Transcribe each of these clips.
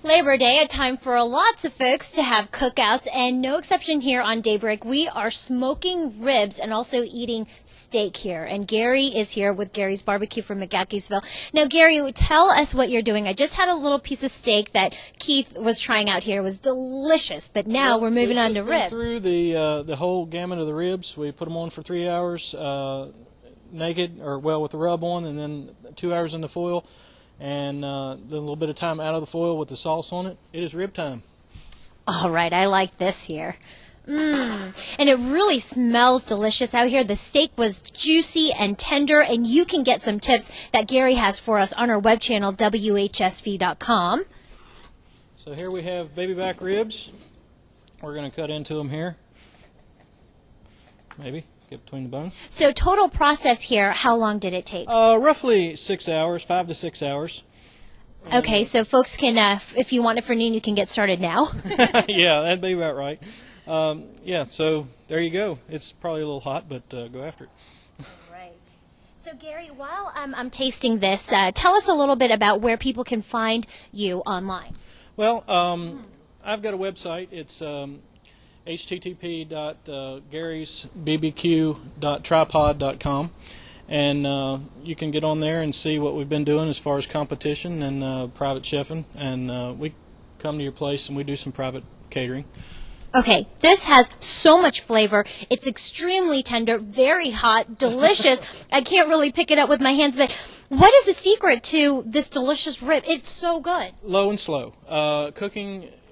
Labor Day, a time for lots of folks to have cookouts, and no exception here on Daybreak. We are smoking ribs and also eating steak here. And Gary is here with Gary's BBQ from McGahkeysville. Now, Gary, tell us what you're doing. I just had a little piece of steak that Keith was trying out here. It was delicious, but now we're moving on to ribs. Through the whole gamut of the ribs. We put them on for 3 hours naked, or well with the rub on, and then 2 hours in the foil. And then a little bit of time out of the foil with the sauce on it. It is rib time. All right, I like this here. And it really smells delicious out here. The steak was juicy and tender, and you can get some tips that Gary has for us on our web channel, WHSV.com. So here we have baby back ribs. We're going to cut into them here. Maybe. Get between the bones. So total process here, how long did it take? Roughly 6 hours, 5 to 6 hours. Okay, so folks can, if you want it for noon, you can get started now. Yeah, that'd be about right. Yeah, so there you go. It's probably a little hot, but go after it. Right. So Gary, while I'm tasting this, tell us a little bit about where people can find you online. Well, I've got a website. It's http://garysbbq.tripod.com, and you can get on there and see what we've been doing as far as competition and private chefing, and we come to your place and we do some private catering. Okay, this has so much flavor. It's extremely tender, very hot, delicious. I can't really pick it up with my hands, but what is the secret to this delicious rib? It's so good. Low and slow.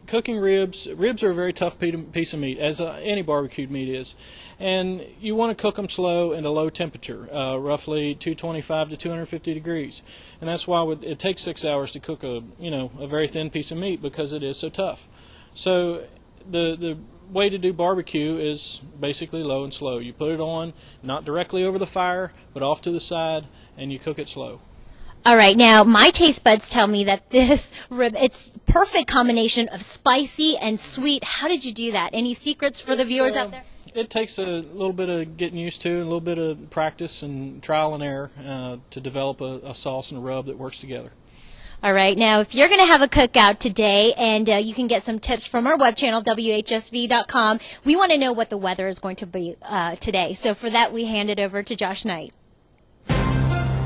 Cooking ribs are a very tough piece of meat, as any barbecued meat is. And you want to cook them slow and a low temperature, roughly 225 to 250 degrees. And that's why it takes 6 hours to cook a very thin piece of meat, because it is so tough. So the way to do barbecue is basically low and slow. You put it on, not directly over the fire, but off to the side, and you cook it slow. All right, now my taste buds tell me that this rib, it's perfect combination of spicy and sweet. How did you do that? Any secrets for the viewers out there? It takes a little bit of getting used to, and a little bit of practice and trial and error to develop a sauce and a rub that works together. All right, now if you're going to have a cookout today, and you can get some tips from our web channel, WHSV.com, we want to know what the weather is going to be today. So for that, we hand it over to Josh Knight.